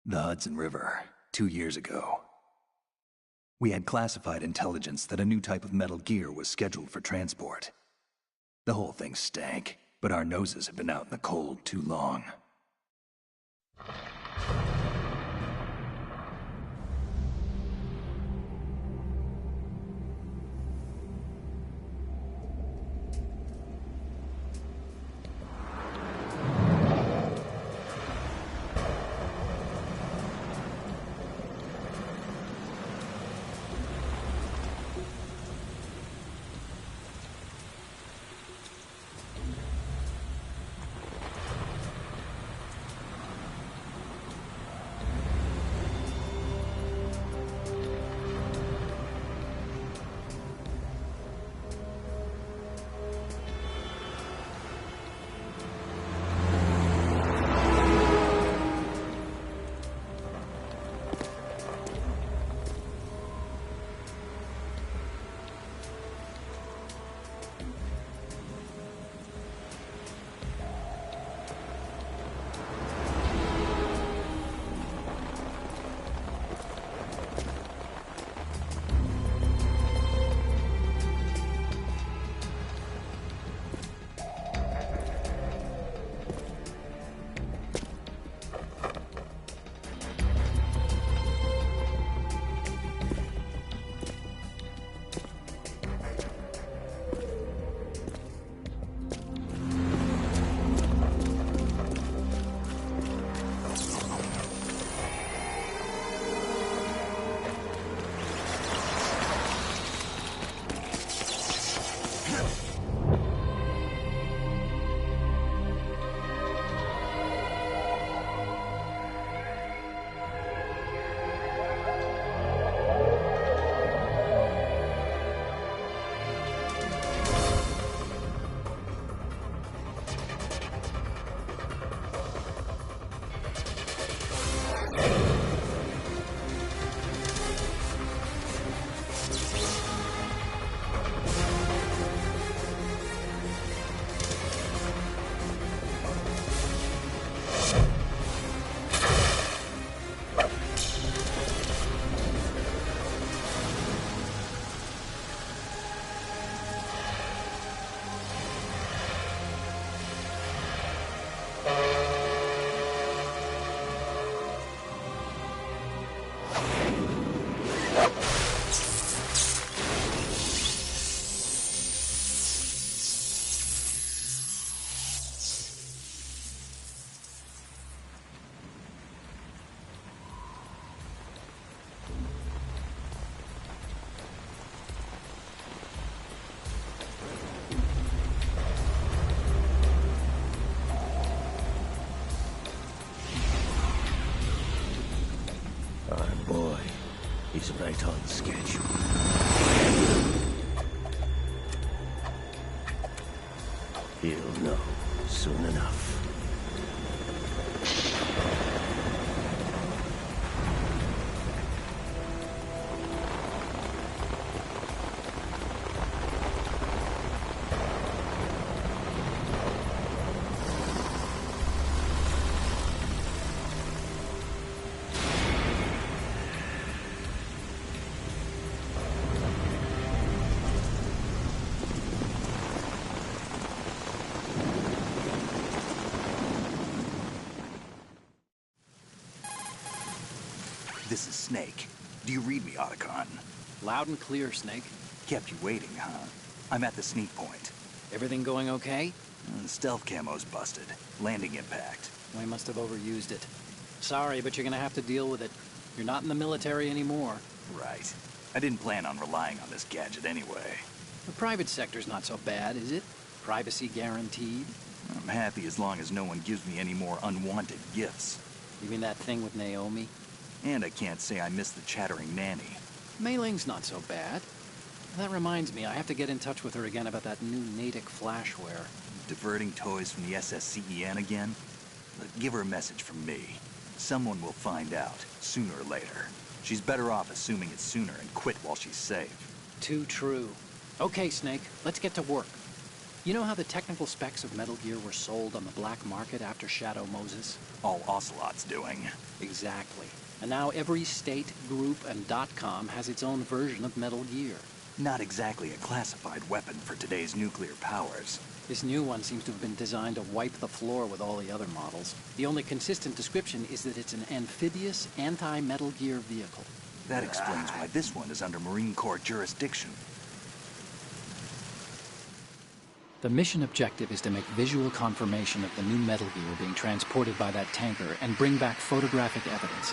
The Hudson River, 2 years ago. We had classified intelligence that a new type of metal gear was scheduled for transport. The whole thing stank, but our noses had been out in the cold too long. He's right on schedule. He'll know soon enough. This is Snake. Do you read me, Otacon? Loud and clear, Snake. Kept you waiting, huh? I'm at the sneak point. Everything going okay? The stealth camo's busted. Landing impact. We must have overused it. Sorry, but you're gonna have to deal with it. You're not in the military anymore. Right. I didn't plan on relying on this gadget anyway. The private sector's not so bad, is it? Privacy guaranteed? I'm happy as long as no one gives me any more unwanted gifts. You mean that thing with Naomi? And I can't say I miss the chattering nanny. Mei Ling's not so bad. That reminds me, I have to get in touch with her again about that new Natick flashware. Diverting toys from the SSCEN again? Give her a message from me. Someone will find out, sooner or later. She's better off assuming it sooner and quit while she's safe. Too true. Okay, Snake, let's get to work. You know how the technical specs of Metal Gear were sold on the black market after Shadow Moses? All Ocelot's doing. Exactly. And now every state, group, and .com has its own version of Metal Gear. Not exactly a classified weapon for today's nuclear powers. This new one seems to have been designed to wipe the floor with all the other models. The only consistent description is that it's an amphibious, anti-Metal Gear vehicle. That explains why this one is under Marine Corps jurisdiction. The mission objective is to make visual confirmation of the new Metal Gear being transported by that tanker and bring back photographic evidence.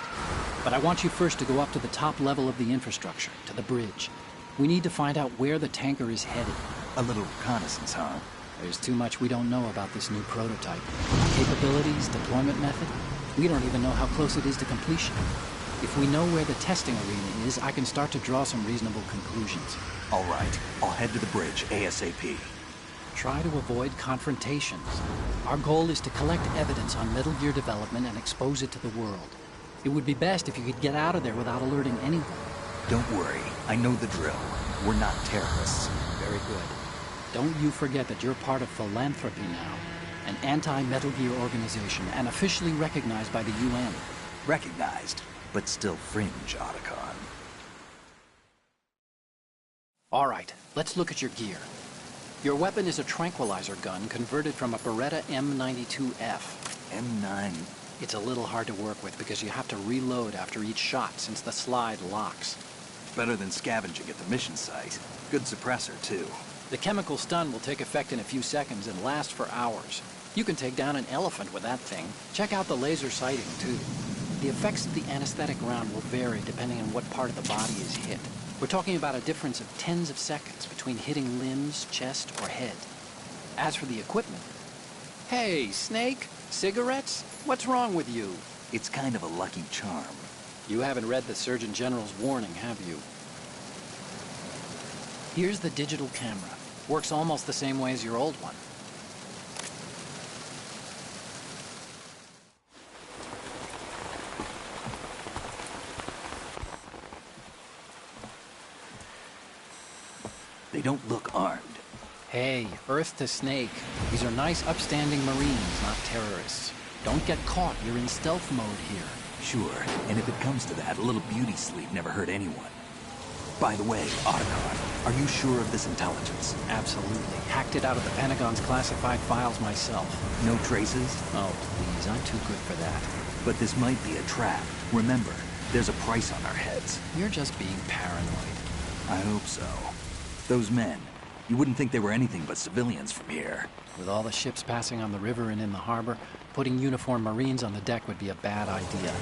But I want you first to go up to the top level of the infrastructure, to the bridge. We need to find out where the tanker is headed. A little reconnaissance, huh? There's too much we don't know about this new prototype. Capabilities, deployment method. We don't even know how close it is to completion. If we know where the testing arena is, I can start to draw some reasonable conclusions. All right, I'll head to the bridge ASAP. Try to avoid confrontations. Our goal is to collect evidence on Metal Gear development and expose it to the world. It would be best if you could get out of there without alerting anyone. Don't worry, I know the drill. We're not terrorists. Very good. Don't you forget that you're part of Philanthropy now, an anti-Metal Gear organization and officially recognized by the UN. Recognized, but still fringe, Otacon. All right, let's look at your gear. Your weapon is a tranquilizer gun converted from a Beretta M92F. M9. It's a little hard to work with because you have to reload after each shot since the slide locks. Better than scavenging at the mission site. Good suppressor, too. The chemical stun will take effect in a few seconds and last for hours. You can take down an elephant with that thing. Check out the laser sighting, too. The effects of the anesthetic round will vary depending on what part of the body is hit. We're talking about a difference of tens of seconds between hitting limbs, chest, or head. As for the equipment... Hey, Snake! Cigarettes? What's wrong with you? It's kind of a lucky charm. You haven't read the Surgeon General's warning, have you? Here's the digital camera. Works almost the same way as your old one. They don't look armed. Hey, Earth to Snake. These are nice, upstanding Marines, not terrorists. Don't get caught. You're in stealth mode here. Sure, and if it comes to that, a little beauty sleep never hurt anyone. By the way, Otacon, are you sure of this intelligence? Absolutely. Hacked it out of the Pentagon's classified files myself. No traces? Oh, please, I'm too good for that. But this might be a trap. Remember, there's a price on our heads. You're just being paranoid. I hope so. Those men, you wouldn't think they were anything but civilians from here. With all the ships passing on the river and in the harbor, putting uniformed Marines on the deck would be a bad idea.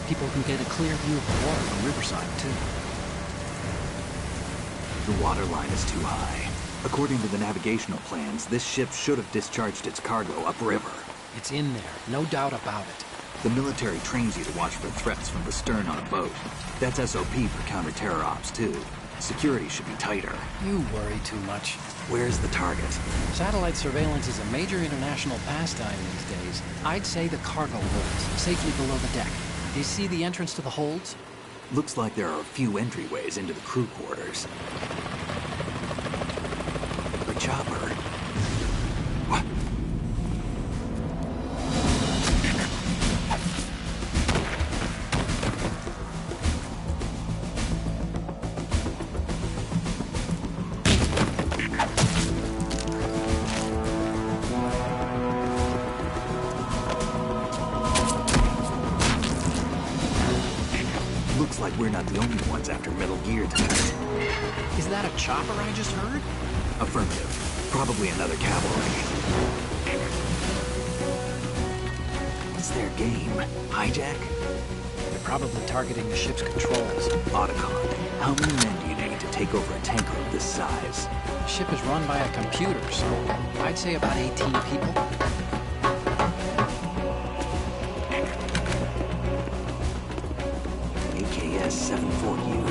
People can get a clear view of the water from Riverside, too. The water line is too high. According to the navigational plans, this ship should have discharged its cargo upriver. It's in there, no doubt about it. The military trains you to watch for threats from the stern on a boat. That's SOP for counter-terror ops, too. Security should be tighter. You worry too much. Where's the target? Satellite surveillance is a major international pastime these days. I'd say the cargo holds, safely below the deck. Do you see the entrance to the holds? Looks like there are a few entryways into the crew quarters. A chopper. What? Looks like we're not the only ones after Metal Gear tonight. Is that a chopper I just heard? Affirmative. Probably another cavalry. What's their game? Hijack? They're probably targeting the ship's controls. Otacon, how many men do you need to take over a tanker of this size? The ship is run by a computer, so I'd say about 18 people. AKS-74U.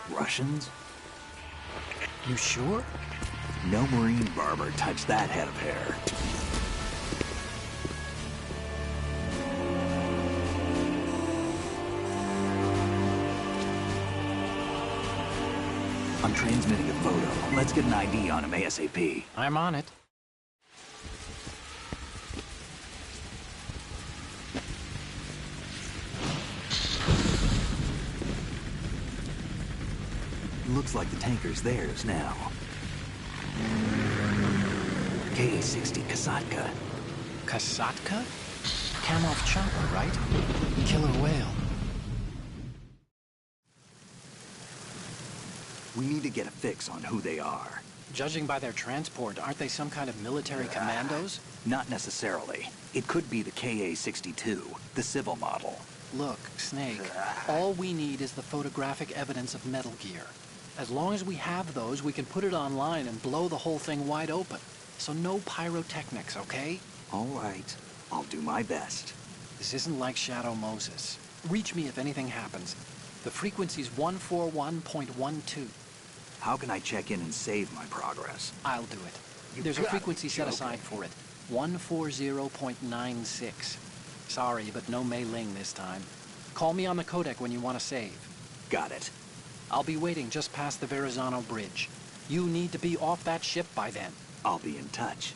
Russians? You sure? No Marine barber touched that head of hair. I'm transmitting a photo. Let's get an ID on him ASAP. I'm on it. Looks like the tanker's theirs now. KA-60 Kasatka. Kasatka? Kamov chopper, right? Killer whale. We need to get a fix on who they are. Judging by their transport, aren't they some kind of military commandos? Not necessarily. It could be the KA-62, the civil model. Look, Snake, all we need is the photographic evidence of Metal Gear. As long as we have those, we can put it online and blow the whole thing wide open. So no pyrotechnics, okay? All right. I'll do my best. This isn't like Shadow Moses. Reach me if anything happens. The frequency's 141.12. How can I check in and save my progress? I'll do it. There's a frequency set aside for it. 140.96. Sorry, but no Mei Ling this time. Call me on the codec when you want to save. Got it. I'll be waiting just past the Verrazano Bridge. You need to be off that ship by then. I'll be in touch.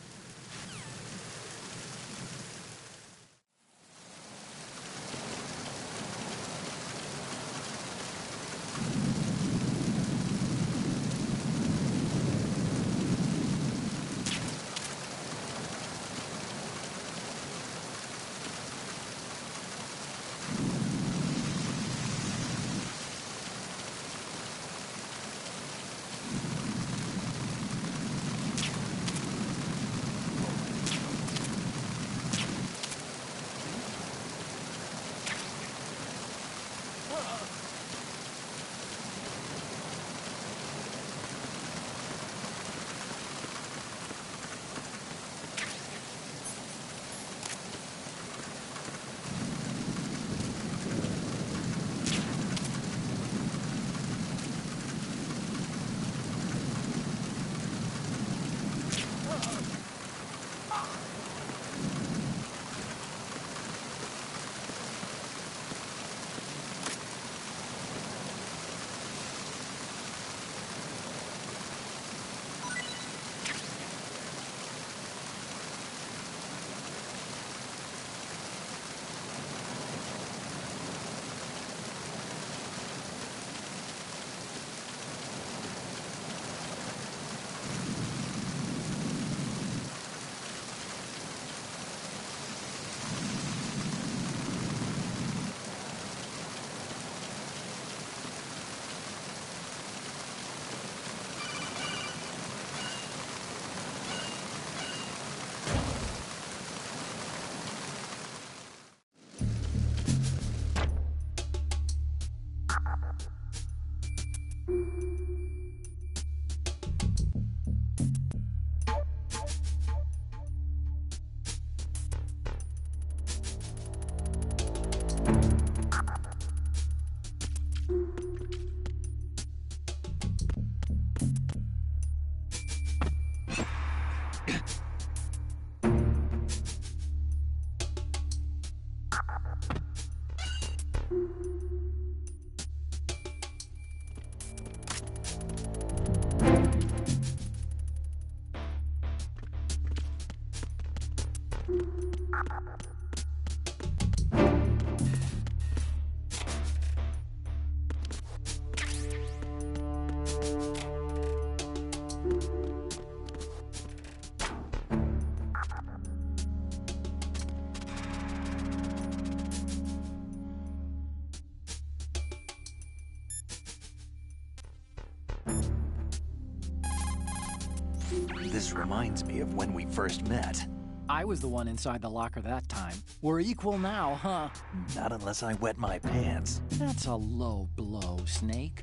This reminds me of when we first met. I was the one inside the locker that time. We're equal now, huh? Not unless I wet my pants. That's a low blow, Snake.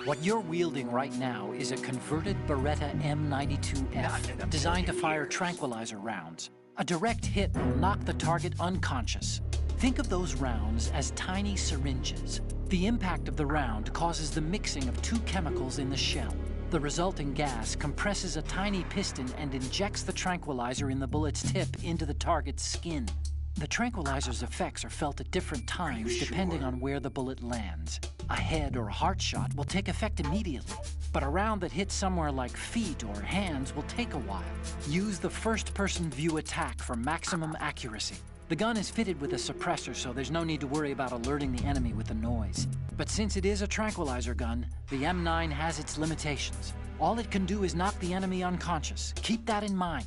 What you're wielding right now is a converted Beretta M92F, designed to fire tranquilizer rounds. A direct hit will knock the target unconscious. Think of those rounds as tiny syringes. The impact of the round causes the mixing of two chemicals in the shell. The resulting gas compresses a tiny piston and injects the tranquilizer in the bullet's tip into the target's skin. The tranquilizer's effects are felt at different times depending on where the bullet lands. A head or a heart shot will take effect immediately, but a round that hits somewhere like feet or hands will take a while. Use the first-person view attack for maximum accuracy. The gun is fitted with a suppressor, so there's no need to worry about alerting the enemy with the noise. But since it is a tranquilizer gun, the M9 has its limitations. All it can do is knock the enemy unconscious. Keep that in mind.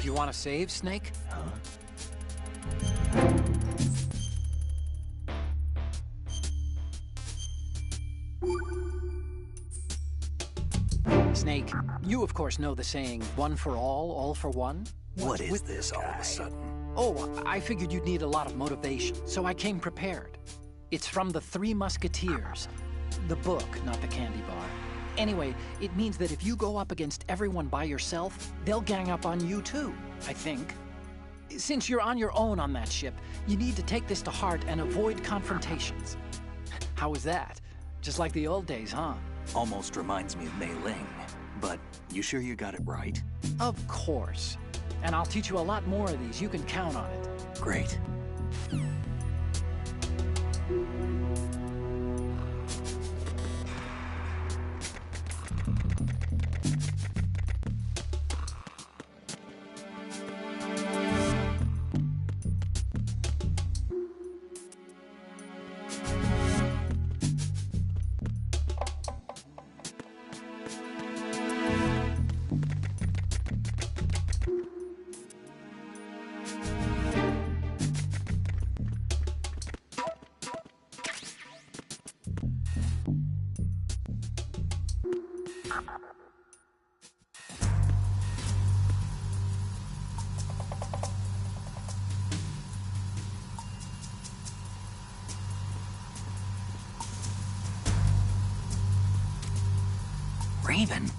Do you want to save, Snake? Snake, you of course know the saying, one for all for one? What is this all of a sudden? Oh, I figured you'd need a lot of motivation, so I came prepared. It's from the Three Musketeers. The book, not the candy bar. Anyway, it means that if you go up against everyone by yourself, they'll gang up on you too, I think. Since you're on your own on that ship, you need to take this to heart and avoid confrontations. How was that? Just like the old days, huh? Almost reminds me of Mei Ling. But you sure you got it right? Of course. And I'll teach you a lot more of these. You can count on it. Great. Raven.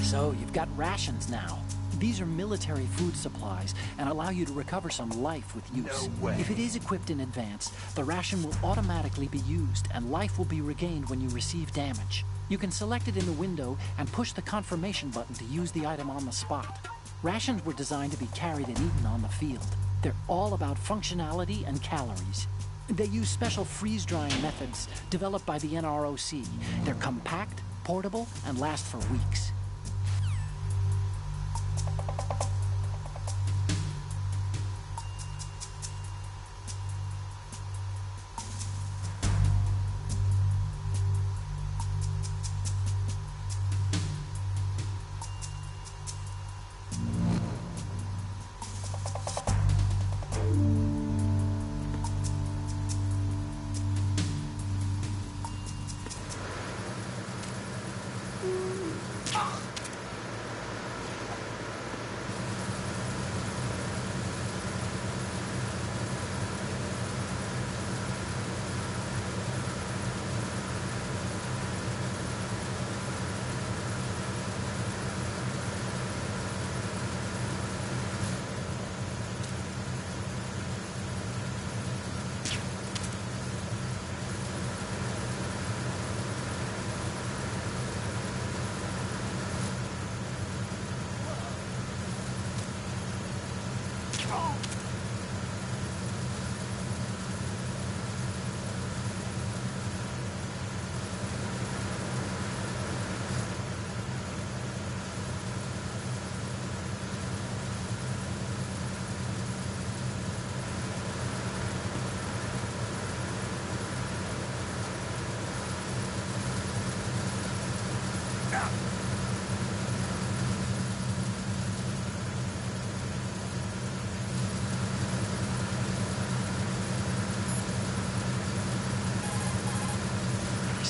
So, you've got rations now. These are military food supplies and allow you to recover some life with use. No way. If it is equipped in advance, the ration will automatically be used and life will be regained when you receive damage. You can select it in the window and push the confirmation button to use the item on the spot. Rations were designed to be carried and eaten on the field. They're all about functionality and calories. They use special freeze-drying methods developed by the NROC. They're compact, portable, and last for weeks.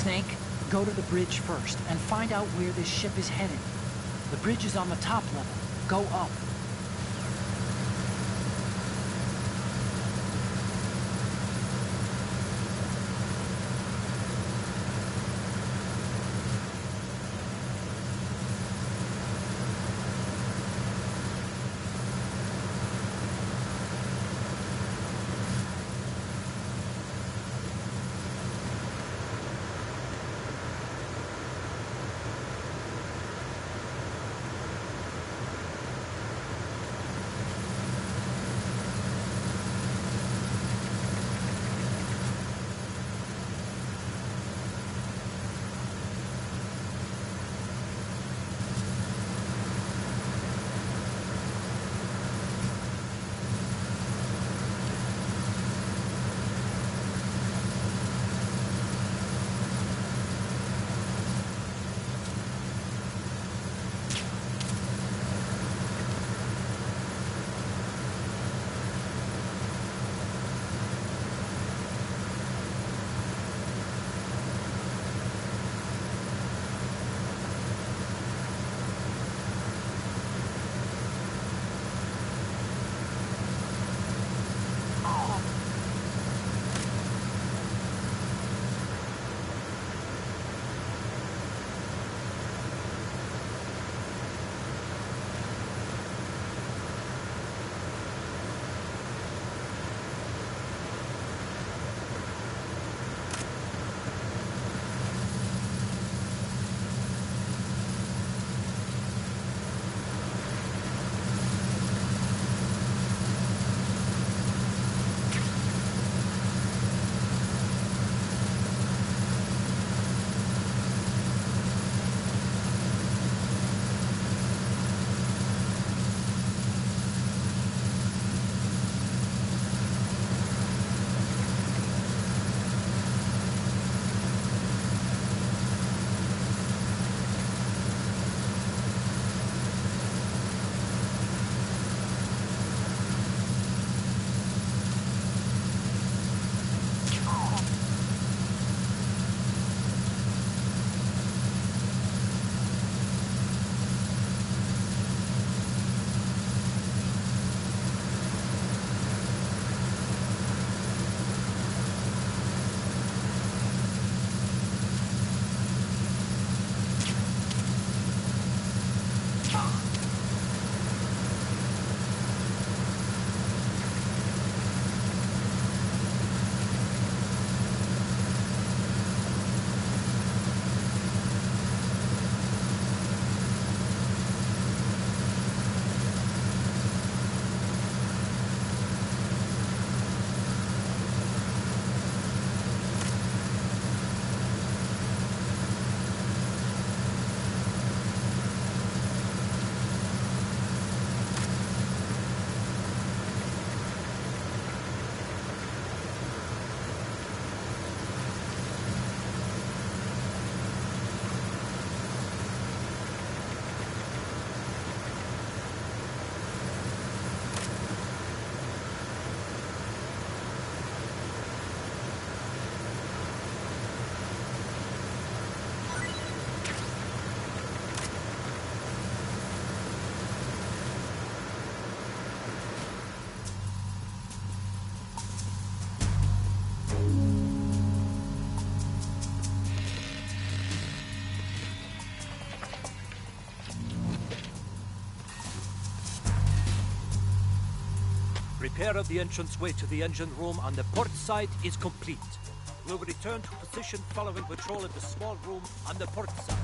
Snake, go to the bridge first and find out where this ship is headed. The bridge is on the top level. Go up. Repair of the entranceway to the engine room on the port side is complete. We'll return to position following patrol of the small room on the port side.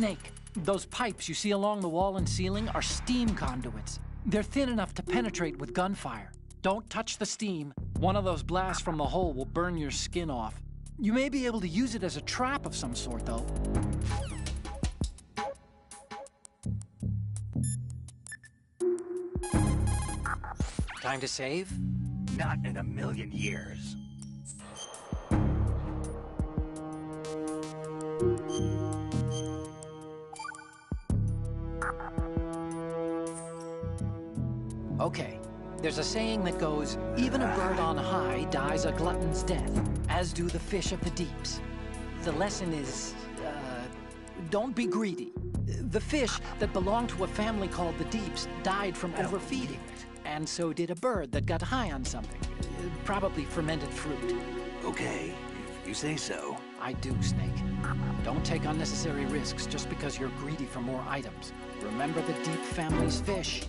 Snake, those pipes you see along the wall and ceiling are steam conduits. They're thin enough to penetrate with gunfire. Don't touch the steam. One of those blasts from the hole will burn your skin off. You may be able to use it as a trap of some sort, though. Time to save? Not in a million years. Okay, there's a saying that goes, even a bird on high dies a glutton's death, as do the fish of the deeps. The lesson is, don't be greedy. The fish that belonged to a family called the Deeps died from overfeeding. And so did a bird that got high on something. Probably fermented fruit. Okay, if you say so. I do, Snake. Don't take unnecessary risks just because you're greedy for more items. Remember the Deep family's fish.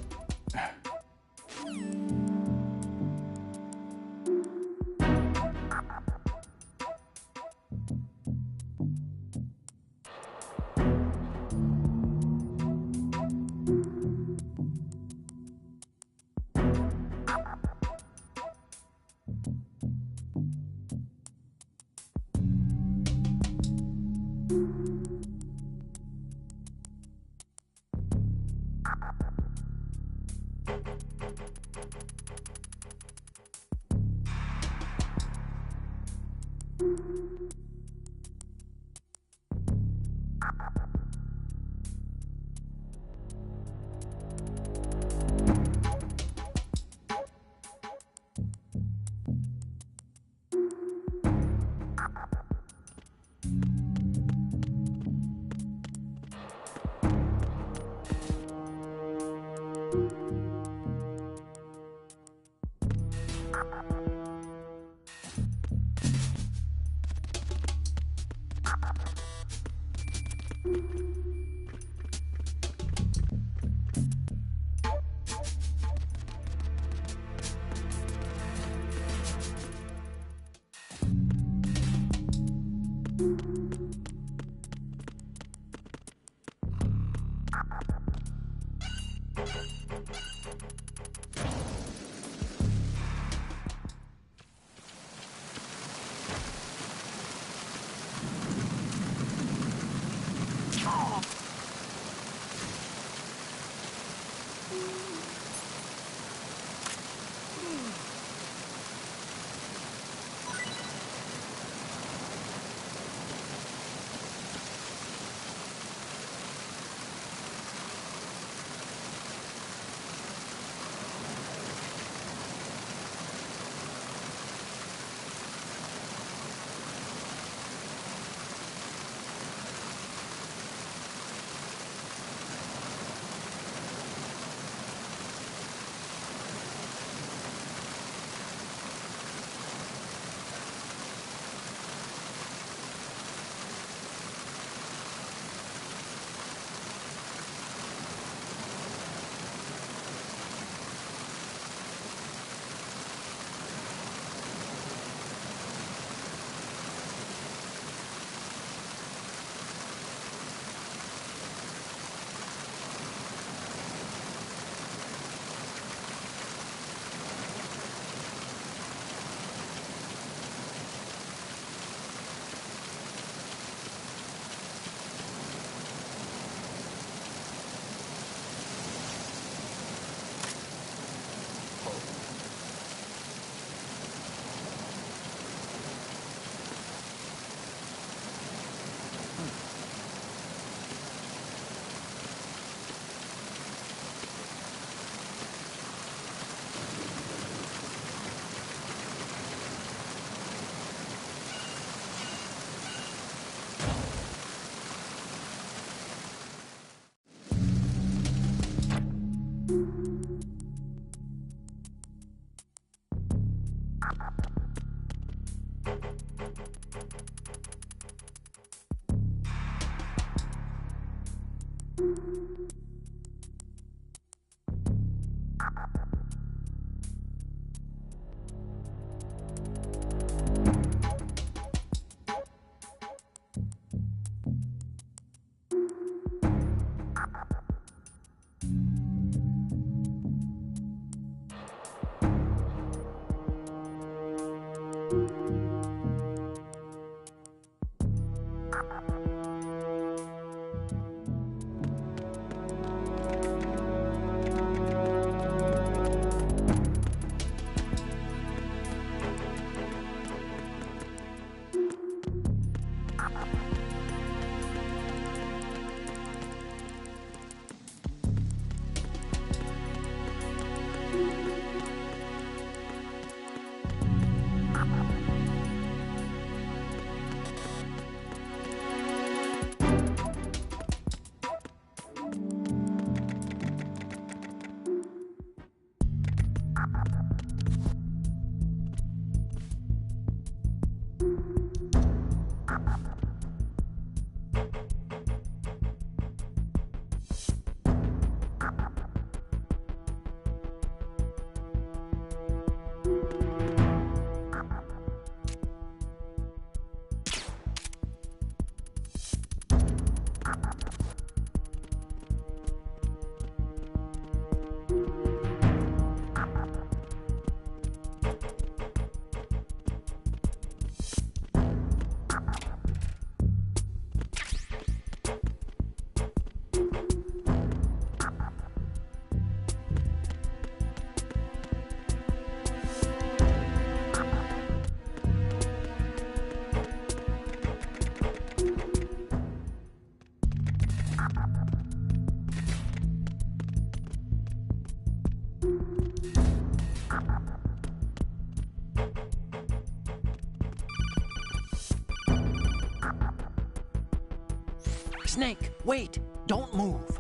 Snake, wait! Don't move!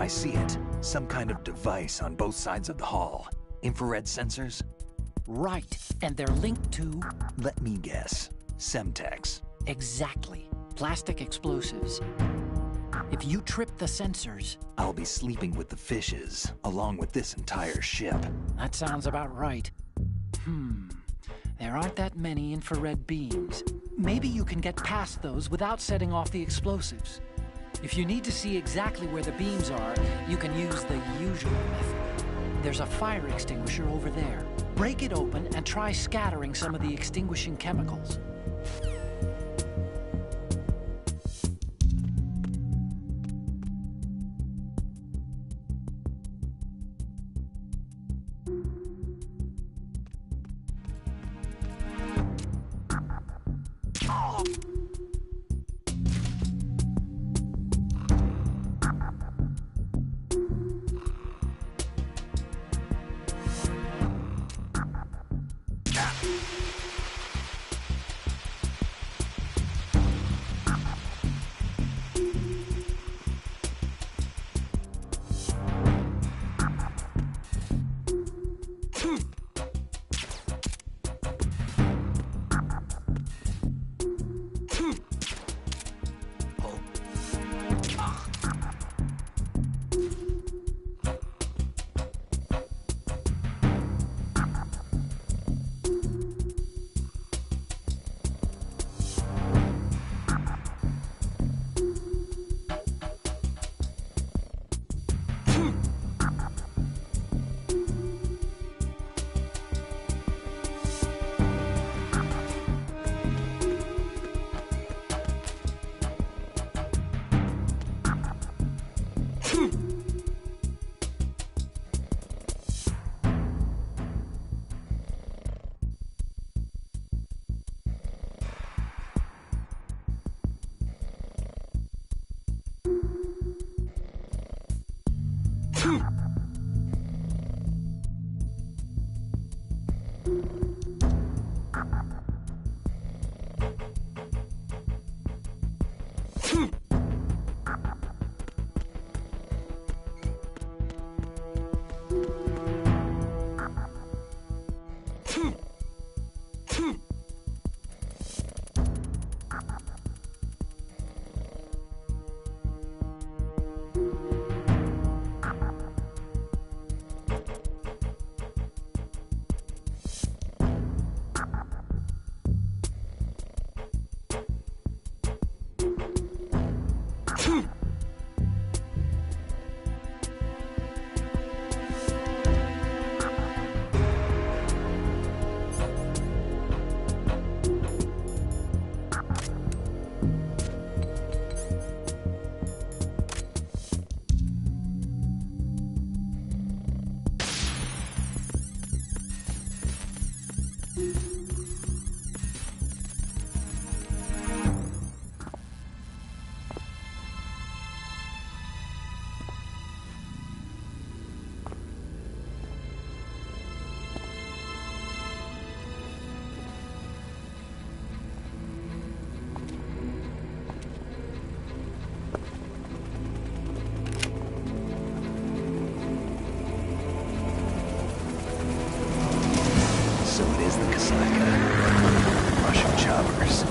I see it. Some kind of device on both sides of the hall. Infrared sensors? Right, and they're linked to... Let me guess. Semtex. Exactly. Plastic explosives. If you trip the sensors... I'll be sleeping with the fishes, along with this entire ship. That sounds about right. There aren't that many infrared beams. Maybe you can get past those without setting off the explosives. If you need to see exactly where the beams are, you can use the usual method. There's a fire extinguisher over there. Break it open and try scattering some of the extinguishing chemicals. So it is the Kasaka. Russian choppers.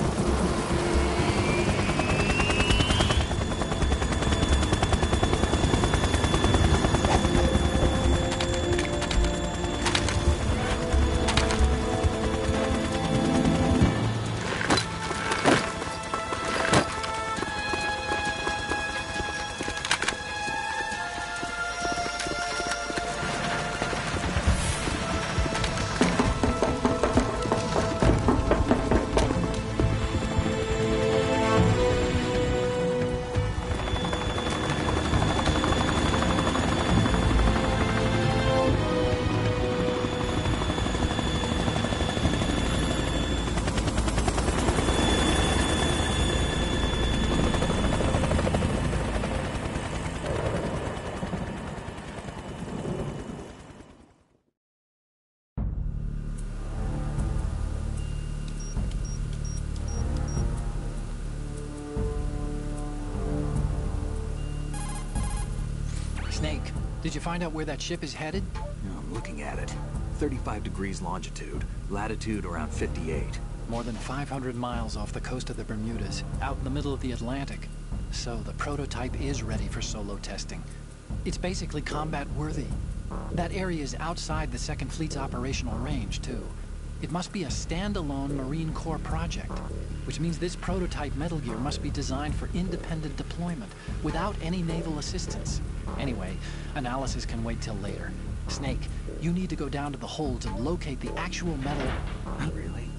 Snake, did you find out where that ship is headed? I'm looking at it. 35 degrees longitude, latitude around 58. More than 500 miles off the coast of the Bermudas, out in the middle of the Atlantic. So the prototype is ready for solo testing. It's basically combat-worthy. That area is outside the Second Fleet's operational range, too. It must be a standalone Marine Corps project, which means this prototype Metal Gear must be designed for independent deployment, without any naval assistance. Anyway, analysis can wait till later. Snake, you need to go down to the holds and locate the actual metal... Not really.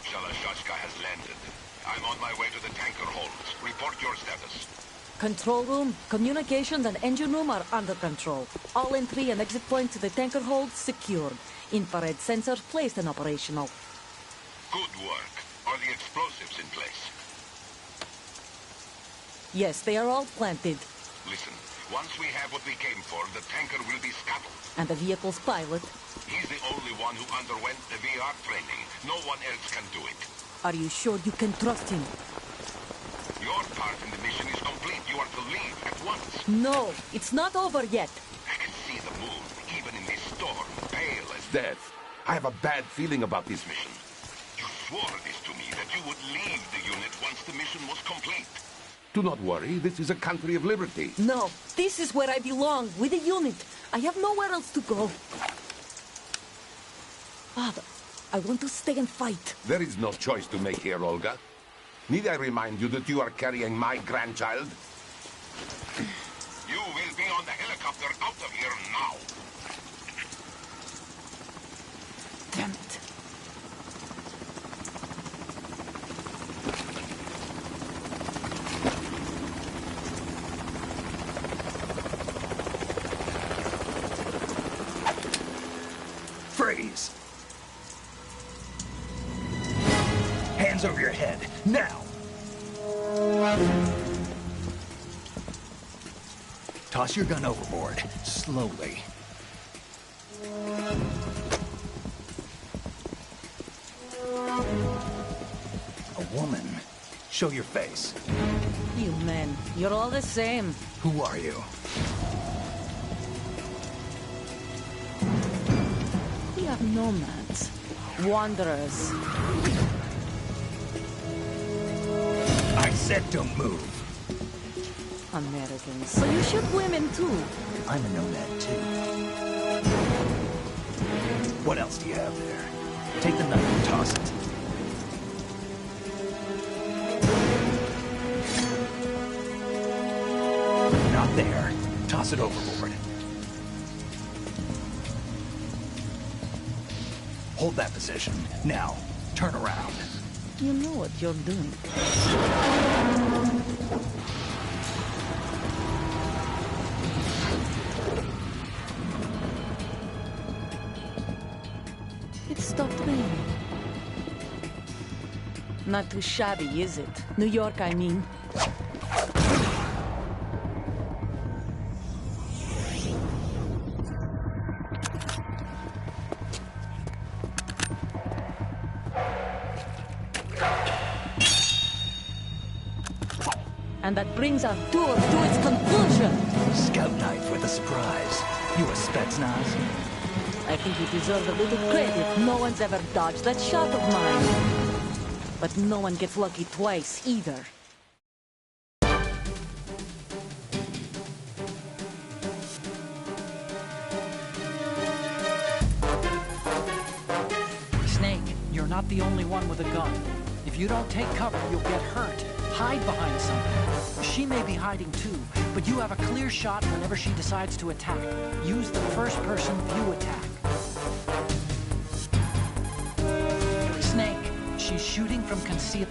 Shalashaska has landed. I'm on my way to the tanker holds. Report your status. Control room, communications and engine room are under control. All entry and exit points to the tanker hold secured. Infrared sensors placed and operational. Good work. Are the explosives in place? Yes, they are all planted. Listen, once we have what we came for, the tanker will be scuttled. And the vehicle's pilot. He's the only one who underwent the VR training. No one else can do it. Are you sure you can trust him? Your part in the mission is complete. You are to leave at once. No, it's not over yet. I can see the moon, even in this storm, pale as death. I have a bad feeling about this mission. You swore this to me, that you would leave the unit once the mission was complete. Do not worry, this is a country of liberty. No, this is where I belong, with the unit. I have nowhere else to go. Father, I want to stay and fight. There is no choice to make here, Olga. Need I remind you that you are carrying my grandchild? You will be on the helicopter out of here now. Damn it. Freeze! Hands over your head, now! Toss your gun overboard, slowly. A woman. Show your face. You men, you're all the same. Who are you? We are nomads. Wanderers. I said don't move. Americans. So you shoot women too. I'm a nomad too. What else do you have there? Take the knife and toss it. Not there. Toss it overboard. Hold that position. Now, turn around. You know what you're doing. It stopped raining. Not too shabby, is it? New York, I mean. And that brings our tour to its conclusion. Scout knife with a surprise. You a Spetsnaz? I think you deserve a little credit. No one's ever dodged that shot of mine. But no one gets lucky twice, either. Snake, you're not the only one with a gun. If you don't take cover, you'll get hurt. Hide behind something. She may be hiding too, but you have a clear shot whenever she decides to attack. Use the first-person view attack. Snake, she's shooting from concealed.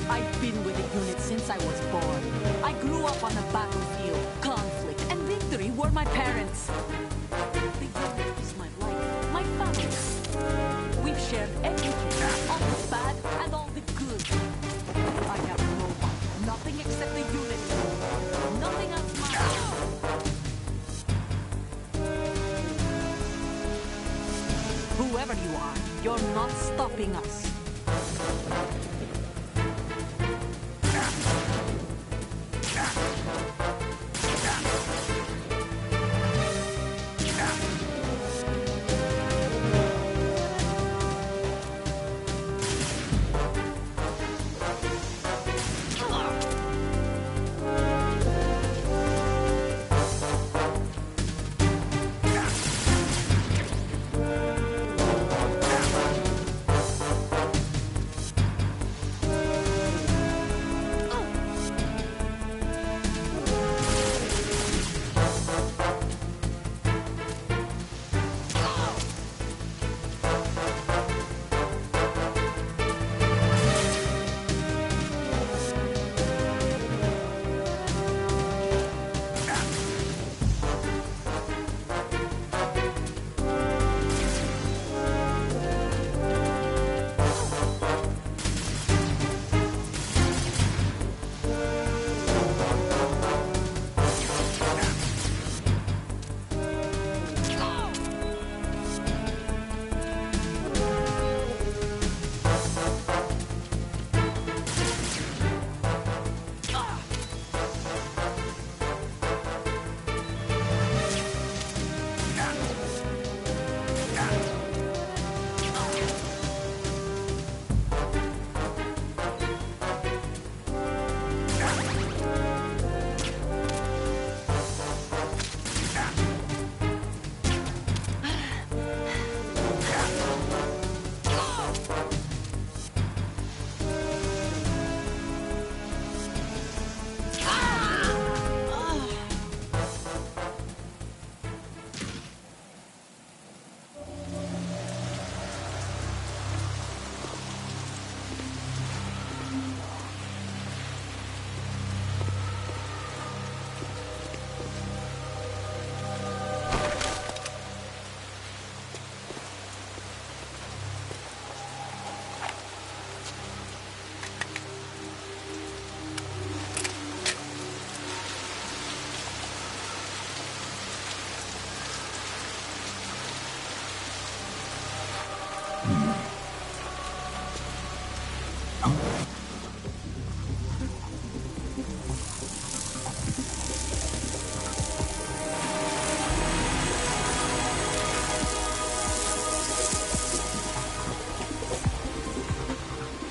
I've been with the unit since I was born. I grew up on the battlefield. Conflict and victory were my parents. The unit is my life, my family. We've shared everything, all the bad and all the good. I have no one, nothing except the unit. Nothing else matters. Whoever you are, you're not stopping us.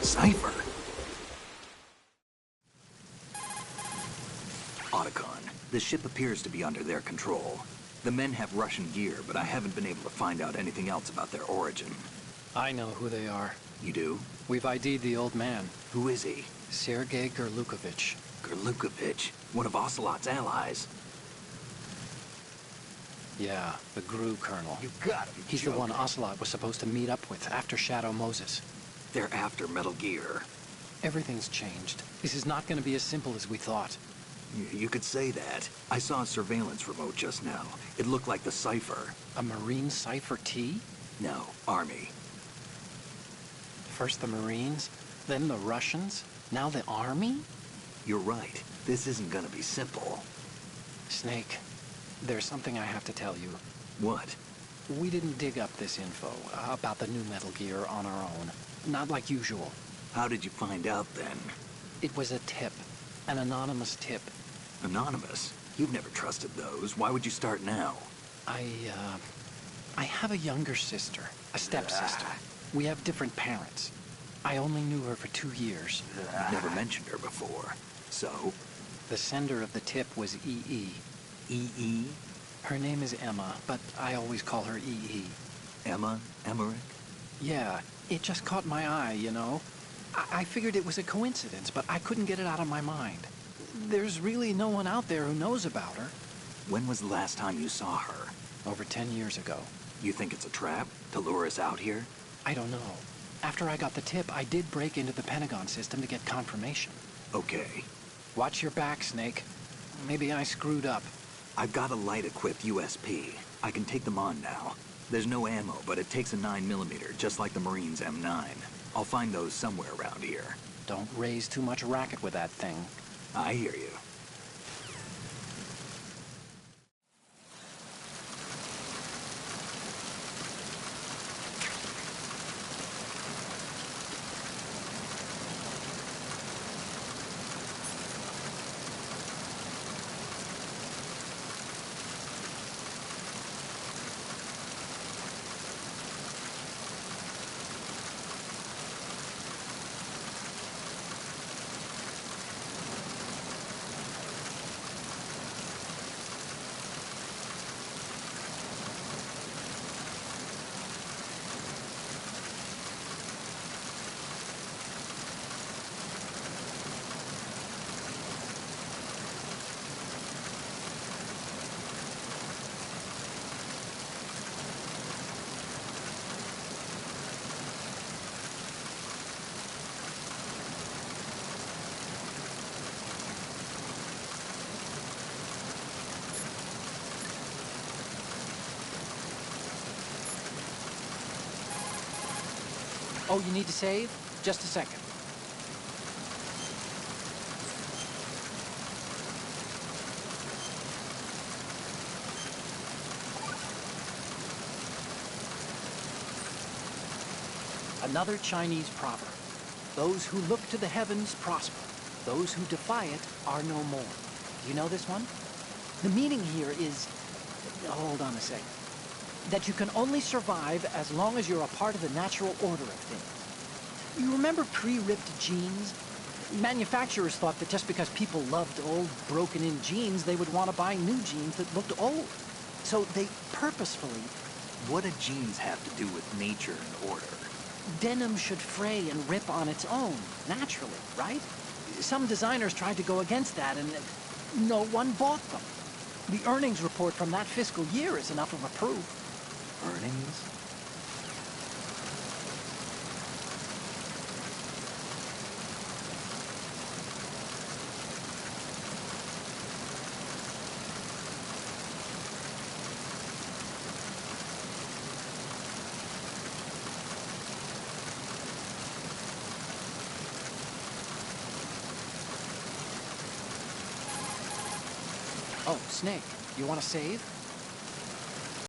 Cypher. Otacon, the ship appears to be under their control. The men have Russian gear, but I haven't been able to find out anything else about their origin. I know who they are. You do? We've ID'd the old man, Who is he? Sergei Gerlukovich. Gerlukovich, one of Ocelot's allies. Yeah, the GRU colonel. You gotta be He's the one Ocelot was supposed to meet up with after Shadow Moses. They're after Metal Gear. Everything's changed. This is not going to be as simple as we thought. You could say that. I saw a surveillance remote just now. It looked like the Cypher. A Marine Cypher T? No, Army. First the Marines, then the Russians, now the Army? You're right. This isn't gonna be simple. Snake, there's something I have to tell you. What? We didn't dig up this info about the new Metal Gear on our own. Not like usual. How did you find out then? It was a tip. An anonymous tip. Anonymous? You've never trusted those. Why would you start now? I have a younger sister, a stepsister. We have different parents. I only knew her for 2 years. You've never mentioned her before. So? The sender of the tip was EE. EE? Her name is Emma, but I always call her EE. Emma? Emmerich? Yeah, it just caught my eye, you know? I figured it was a coincidence, but I couldn't get it out of my mind. There's really no one out there who knows about her. When was the last time you saw her? Over 10 years ago. You think it's a trap? To lure us out here? I don't know. After I got the tip, I did break into the Pentagon system to get confirmation. Okay. Watch your back, Snake. Maybe I screwed up. I've got a light-equipped USP. I can take them on now. There's no ammo, but it takes a 9mm, just like the Marines' M9. I'll find those somewhere around here. Don't raise too much racket with that thing. I hear you. Oh, you need to save? Just a second. Another Chinese proverb. Those who look to the heavens prosper. Those who defy it are no more. Do you know this one? The meaning here is... Hold on a second. That you can only survive as long as you're a part of the natural order of things. You remember pre-ripped jeans? Manufacturers thought that just because people loved old, broken-in jeans, they would want to buy new jeans that looked old. So they purposefully... What do jeans have to do with nature and order? Denim should fray and rip on its own, naturally, right? Some designers tried to go against that, and no one bought them. The earnings report from that fiscal year is enough of a proof. Earnings? Oh, Snake, you want to save?